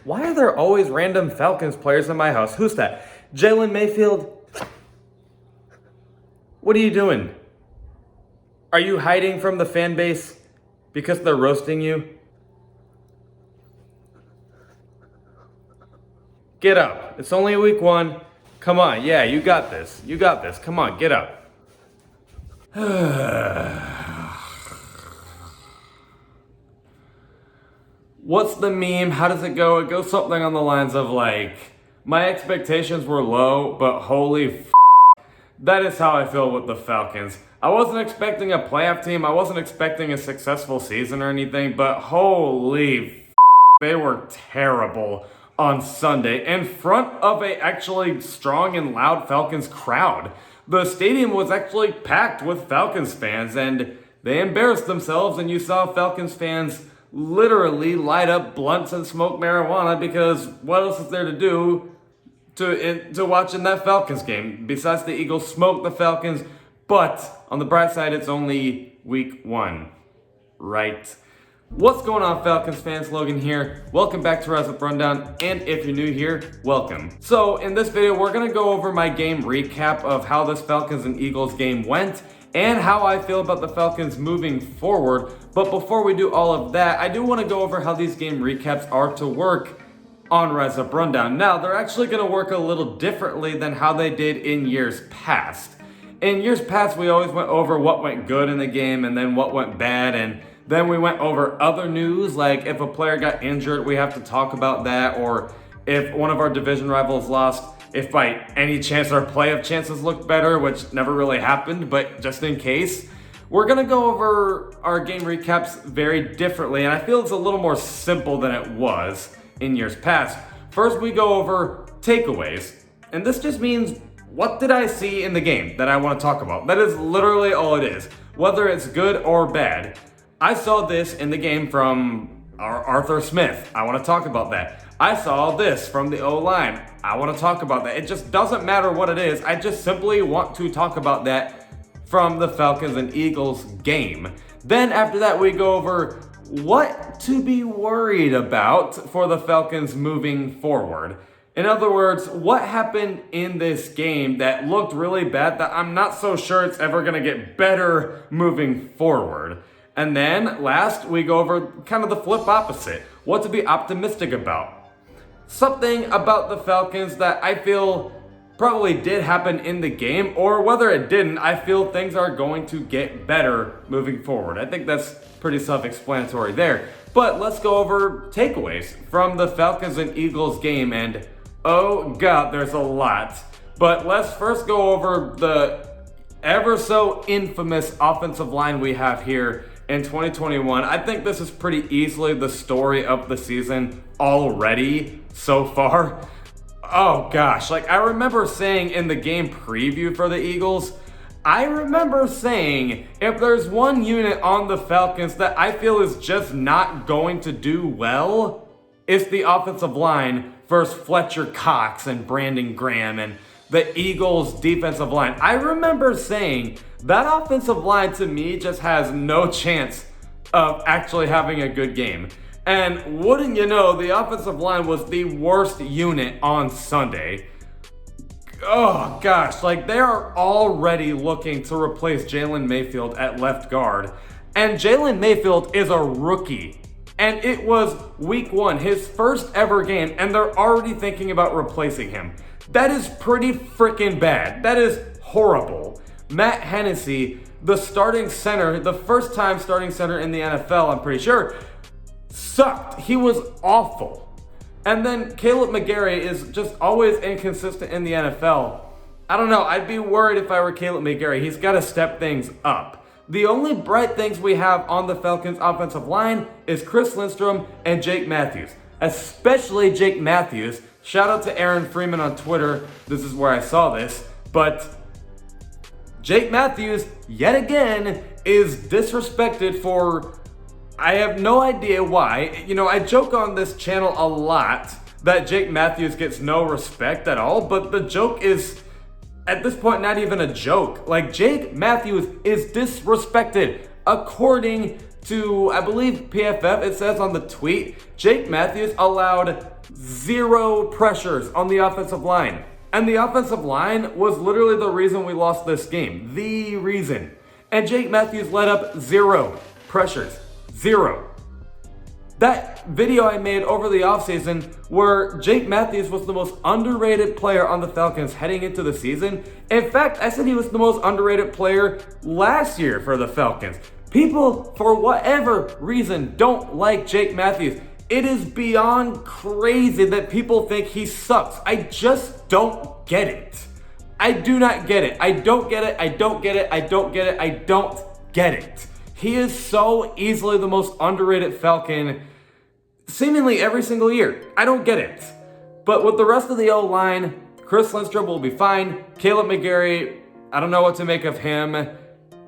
Why are there always random Falcons players in my house? Who's that? Jalen Mayfield? What are you doing? Are you hiding from the fan base because they're roasting you? Get up. It's only week 1. Come on. Yeah, you got this. You got this. Come on, get up. What's the meme? How does it go? It goes something on the lines of like, my expectations were low, but holy that is how I feel with the Falcons. I wasn't expecting a playoff team. I wasn't expecting a successful season or anything, but holy they were terrible on Sunday in front of a actually strong and loud Falcons crowd. The stadium was actually packed with Falcons fans, and they embarrassed themselves, and you saw Falcons fans literally light up blunts and smoke marijuana because what else is there to do to watching that Falcons game besides the Eagles smoke the Falcons? But on the bright side, it's only week 1, right? What's going on, Falcons fans? Logan here. Welcome back to Rise Up Rundown, and if you're new here, welcome. So in this video, we're gonna go over my game recap of how this Falcons and Eagles game went and how I feel about the Falcons moving forward. But before we do all of that, I do want to go over how these game recaps are to work on Rise Up Rundown. Now, they're actually going to work a little differently than how they did in years past. In years past, we always went over what went good in the game and then what went bad, and then we went over other news, like if a player got injured, we have to talk about that, or if one of our division rivals lost, if by any chance our playoff chances looked better, which never really happened, but just in case. We're gonna go over our game recaps very differently, and I feel it's a little more simple than it was in years past. First, we go over takeaways, and this just means what did I see in the game that I want to talk about. That is literally all it is, whether it's good or bad. I saw this in the game from Arthur Smith. I want to talk about that. I saw this from the O-line. I want to talk about that. It just doesn't matter what it is. I just simply want to talk about that from the Falcons and Eagles game. Then after that, we go over what to be worried about for the Falcons moving forward. In other words, what happened in this game that looked really bad that I'm not so sure it's ever going to get better moving forward. And then last, we go over kind of the flip opposite, what to be optimistic about. Something about the Falcons that I feel probably did happen in the game, or whether it didn't, I feel things are going to get better moving forward. I think that's pretty self-explanatory there. But let's go over takeaways from the Falcons and Eagles game, and oh god, there's a lot. But let's first go over the ever so infamous offensive line we have here in 2021. I think this is pretty easily the story of the season already so far. Oh gosh, like I remember saying in the game preview for the Eagles, I remember saying if there's one unit on the Falcons that I feel is just not going to do well, it's the offensive line versus Fletcher Cox and Brandon Graham and the Eagles defensive line. I remember saying that offensive line to me just has no chance of actually having a good game. And wouldn't you know, the offensive line was the worst unit on Sunday. Oh gosh, like they are already looking to replace Jalen Mayfield at left guard. And Jalen Mayfield is a rookie. And it was week 1, his first ever game, and they're already thinking about replacing him. That is pretty freaking bad. That is horrible. Matt Hennessy, the starting center, the first time starting center in the NFL, I'm pretty sure, sucked. He was awful. And then Caleb McGarry is just always inconsistent in the NFL. I don't know. I'd be worried if I were Caleb McGarry. He's got to step things up. The only bright things we have on the Falcons offensive line is Chris Lindstrom and Jake Matthews. Especially Jake Matthews. Shout out to Aaron Freeman on Twitter. This is where I saw this. But Jake Matthews, yet again, is disrespected for I have no idea why. You know, I joke on this channel a lot that Jake Matthews gets no respect at all, but the joke is, at this point, not even a joke. Like, Jake Matthews is disrespected. According to, I believe, PFF, it says on the tweet, Jake Matthews allowed 0 pressures on the offensive line. And the offensive line was literally the reason we lost this game. The reason. And Jake Matthews let up 0 pressures. 0. That video I made over the offseason where Jake Matthews was the most underrated player on the Falcons heading into the season. In fact, I said he was the most underrated player last year for the Falcons. People, for whatever reason, don't like Jake Matthews. It is beyond crazy that people think he sucks. I just don't get it. I do not get it. I don't get it. I don't get it. I don't get it. I don't get it. He is so easily the most underrated Falcon seemingly every single year. I don't get it. But with the rest of the O-line, Chris Lindstrom will be fine. Caleb McGarry, I don't know what to make of him.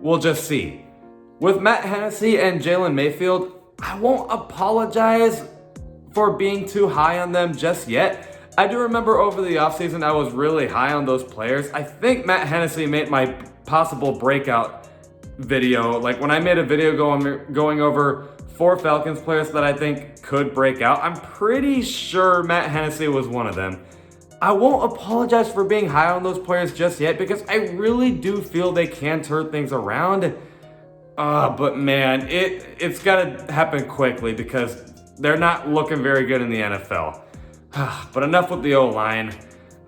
We'll just see. With Matt Hennessy and Jalen Mayfield, I won't apologize for being too high on them just yet. I do remember over the offseason I was really high on those players. I think Matt Hennessy made my possible breakout video. Like when I made a video going over 4 Falcons players that I think could break out, I'm pretty sure Matt Hennessy was one of them. I won't apologize for being high on those players just yet because I really do feel they can turn things around. But man, it's gotta happen quickly because they're not looking very good in the NFL. But enough with the O-line.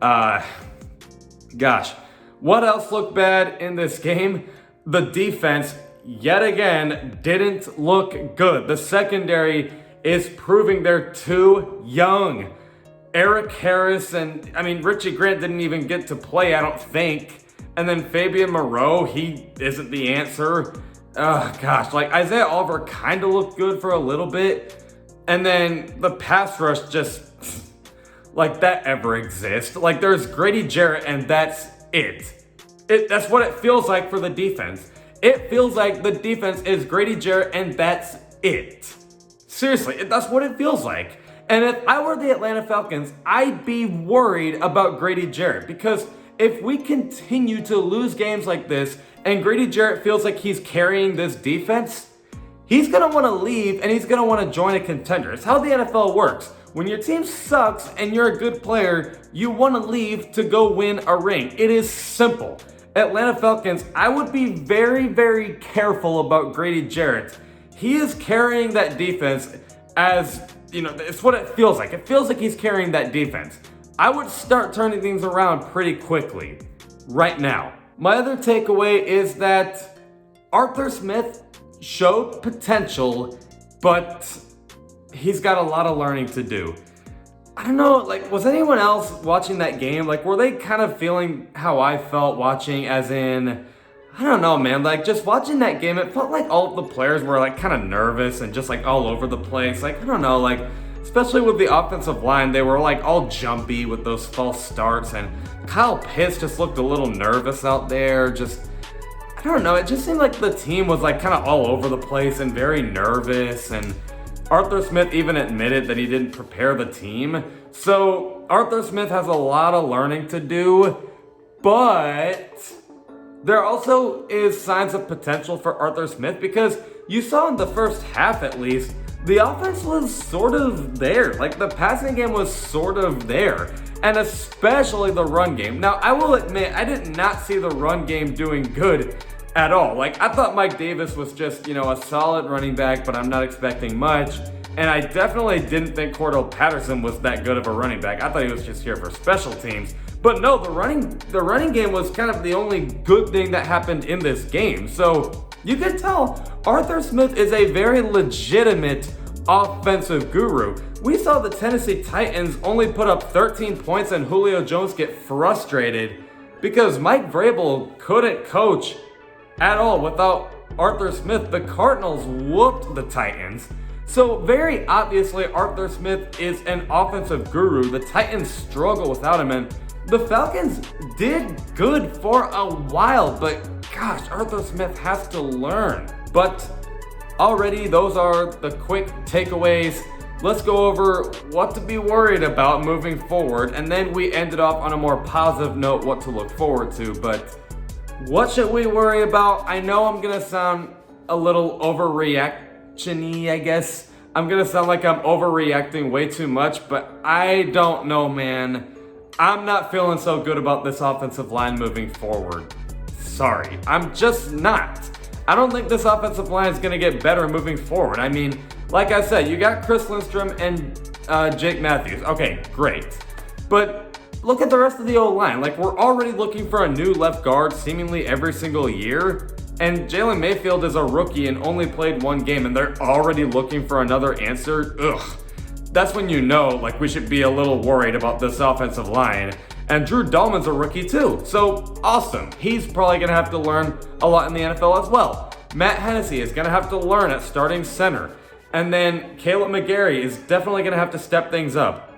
Gosh, what else looked bad in this game? The defense, yet again, didn't look good. The secondary is proving they're too young. Eric Harris and, Richie Grant didn't even get to play, I don't think. And then Fabian Moreau, he isn't the answer. Isaiah Oliver kind of looked good for a little bit. And then the pass rush just, like that ever exists. Like there's Grady Jarrett and that's it. That's what it feels like for the defense. It feels like the defense is Grady Jarrett and that's it. Seriously, that's what it feels like. And if I were the Atlanta Falcons, I'd be worried about Grady Jarrett because if we continue to lose games like this and Grady Jarrett feels like he's carrying this defense, he's going to want to leave and he's going to want to join a contender. It's how the NFL works. When your team sucks and you're a good player, you want to leave to go win a ring. It is simple. Atlanta Falcons, I would be very, very careful about Grady Jarrett. He is carrying that defense as, it's what it feels like. It feels like he's carrying that defense. I would start turning things around pretty quickly right now. My other takeaway is that Arthur Smith showed potential, but he's got a lot of learning to do. I don't know, was anyone else watching that game? Were they kind of feeling how I felt watching, as in, I don't know, man, just watching that game, it felt like all of the players were kind of nervous and just all over the place. I don't know, especially with the offensive line, they were all jumpy with those false starts, and Kyle Pitts just looked a little nervous out there. I don't know, it just seemed like the team was kind of all over the place and very nervous, and Arthur Smith even admitted that he didn't prepare the team. So Arthur Smith has a lot of learning to do, but there also is signs of potential for Arthur Smith because you saw in the first half at least, the offense was sort of there. The passing game was sort of there, and especially the run game. Now, I will admit, I did not see the run game doing good at all. I thought Mike Davis was just, a solid running back, but I'm not expecting much. And I definitely didn't think Cordell Patterson was that good of a running back. I thought he was just here for special teams. But no, the running game was kind of the only good thing that happened in this game. So you can tell Arthur Smith is a very legitimate offensive guru. We saw the Tennessee Titans only put up 13 points and Julio Jones get frustrated because Mike Vrabel couldn't coach at all without Arthur Smith. The Cardinals whooped the Titans. So very obviously Arthur Smith is an offensive guru. The Titans struggle without him, and the Falcons did good for a while, but gosh, Arthur Smith has to learn. But already those are the quick takeaways. Let's go over what to be worried about moving forward, and then we ended off on a more positive note, what to look forward to. But what should we worry about? I know I'm gonna sound a little overreaction-y, I guess, I'm gonna sound like I'm overreacting way too much, but I don't know, man. I'm not feeling so good about this offensive line moving forward. Sorry, I'm just not. I don't think this offensive line is gonna get better moving forward. I mean, like I said, you got Chris Lindstrom and Jake Matthews. Okay, great. But look at the rest of the O-line. Like, we're already looking for a new left guard seemingly every single year. And Jalen Mayfield is a rookie and only played one game, and they're already looking for another answer. Ugh. That's when you know, like, we should be a little worried about this offensive line. And Drew Dahlman's a rookie too, so awesome. He's probably gonna have to learn a lot in the NFL as well. Matt Hennessy is gonna have to learn at starting center. And then Caleb McGarry is definitely gonna have to step things up.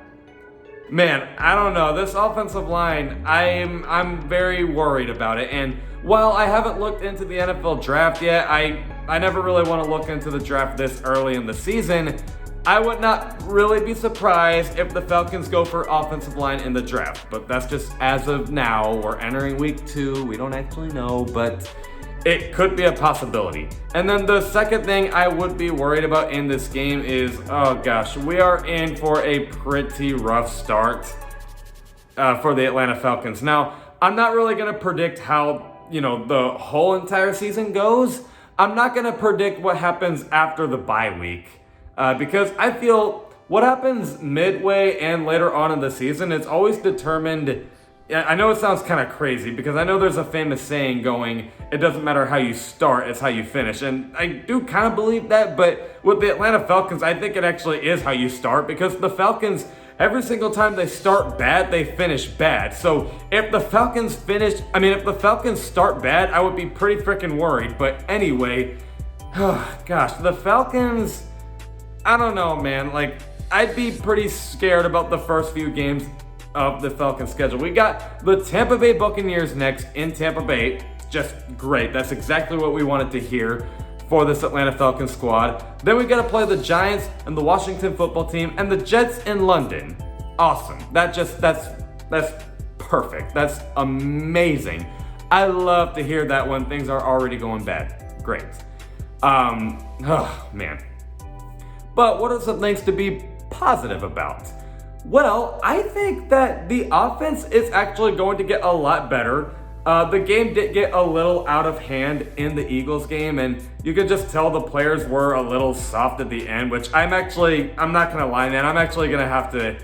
Man, I don't know, this offensive line, I'm very worried about it. And while I haven't looked into the NFL draft yet, I never really want to look into the draft this early in the season. I would not really be surprised if the Falcons go for offensive line in the draft, but that's just as of now. We're entering week 2. We don't actually know, but it could be a possibility. And then the second thing I would be worried about in this game is, oh gosh, we are in for a pretty rough start for the Atlanta Falcons. Now, I'm not really going to predict how, the whole entire season goes. I'm not going to predict what happens after the bye week. Because I feel what happens midway and later on in the season is always determined. I know it sounds kind of crazy because I know there's a famous saying going, it doesn't matter how you start, it's how you finish. And I do kind of believe that, but with the Atlanta Falcons, I think it actually is how you start, because the Falcons, every single time they start bad, they finish bad. So if the Falcons start bad, I would be pretty freaking worried. But anyway, gosh, the Falcons, I don't know, man. Like, I'd be pretty scared about the first few games of the Falcons schedule. We got the Tampa Bay Buccaneers next in Tampa Bay. Just great. That's exactly what we wanted to hear for this Atlanta Falcons squad. Then we got to play the Giants and the Washington football team and the Jets in London. Awesome. That's perfect. That's amazing. I love to hear that when things are already going bad. Great. Oh, man. But what are some things to be positive about? Well, I think that the offense is actually going to get a lot better. The game did get a little out of hand in the Eagles game, and you could just tell the players were a little soft at the end, which I'm not gonna lie, man, I'm actually gonna have to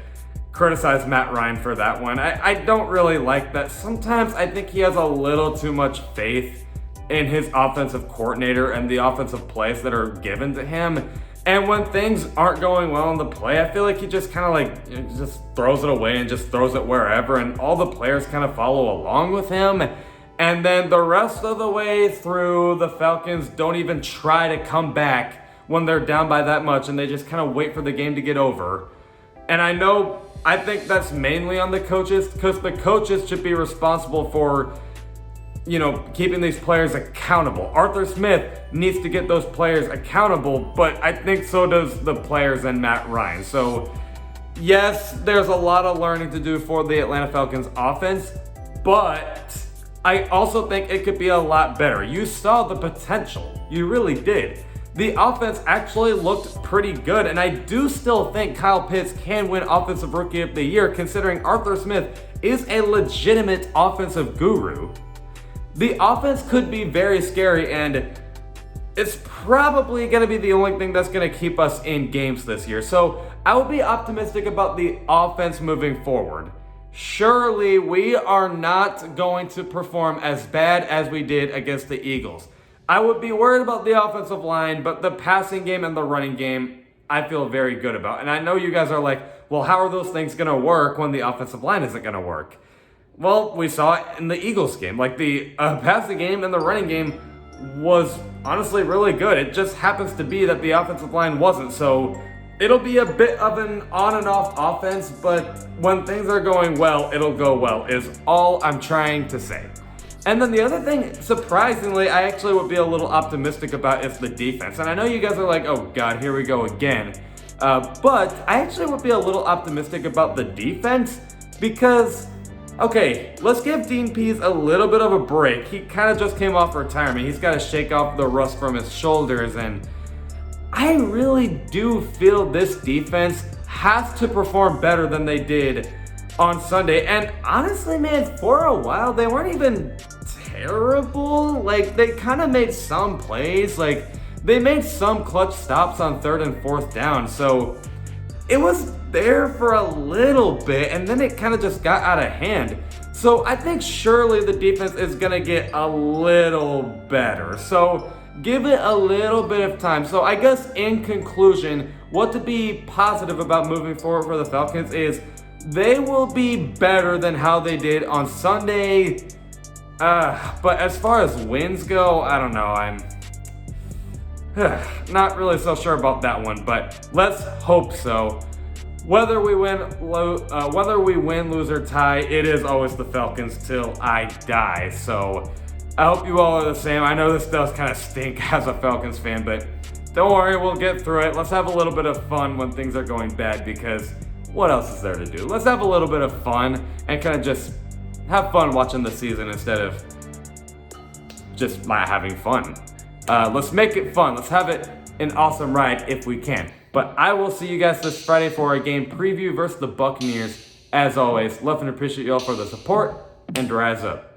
criticize Matt Ryan for that one. I don't really like that. Sometimes I think he has a little too much faith in his offensive coordinator and the offensive plays that are given to him. And when things aren't going well in the play, I feel like he just kind of just throws it away and just throws it wherever, and all the players kind of follow along with him. And then the rest of the way through, the Falcons don't even try to come back when they're down by that much, and they just kind of wait for the game to get over. And I think that's mainly on the coaches, because the coaches should be responsible for keeping these players accountable. Arthur Smith needs to get those players accountable, but I think so does the players and Matt Ryan. So yes, there's a lot of learning to do for the Atlanta Falcons offense, but I also think it could be a lot better. You saw the potential. You really did. The offense actually looked pretty good, and I do still think Kyle Pitts can win Offensive Rookie of the Year, considering Arthur Smith is a legitimate offensive guru. The offense could be very scary, and it's probably going to be the only thing that's going to keep us in games this year. So I would be optimistic about the offense moving forward. Surely we are not going to perform as bad as we did against the Eagles. I would be worried about the offensive line, but the passing game and the running game, I feel very good about. And I know you guys are like, well, how are those things going to work when the offensive line isn't going to work? Well, we saw it in the Eagles game. Like, the passing game and the running game was honestly really good. It just happens to be that the offensive line wasn't. So it'll be a bit of an on and off offense, but when things are going well, it'll go well, is all I'm trying to say. And then the other thing, surprisingly, I actually would be a little optimistic about is the defense. And I know you guys are like, oh God, here we go again. But I actually would be a little optimistic about the defense because, okay, let's give Dean Pease a little bit of a break. He kind of just came off retirement. He's got to shake off the rust from his shoulders, and I really do feel this defense has to perform better than they did on Sunday. And honestly, man, for a while, they weren't even terrible. Like, they kind of made some plays. Like, they made some clutch stops on 3rd and 4th down. So it was there for a little bit, and then it kind of just got out of hand. So I think surely the defense is going to get a little better. So give it a little bit of time. So I guess in conclusion, what to be positive about moving forward for the Falcons is they will be better than how they did on Sunday. But as far as wins go, I don't know. I'm not really so sure about that one, but let's hope so. Whether we win, lose, or tie, it is always the Falcons till I die. So I hope you all are the same. I know this does kind of stink as a Falcons fan, but don't worry, we'll get through it. Let's have a little bit of fun when things are going bad, because what else is there to do? Let's have a little bit of fun and kind of just have fun watching the season instead of just not having fun. Let's make it fun. Let's have it an awesome ride if we can. But I will see you guys this Friday for a game preview versus the Buccaneers. As always, love and appreciate y'all for the support, and rise up.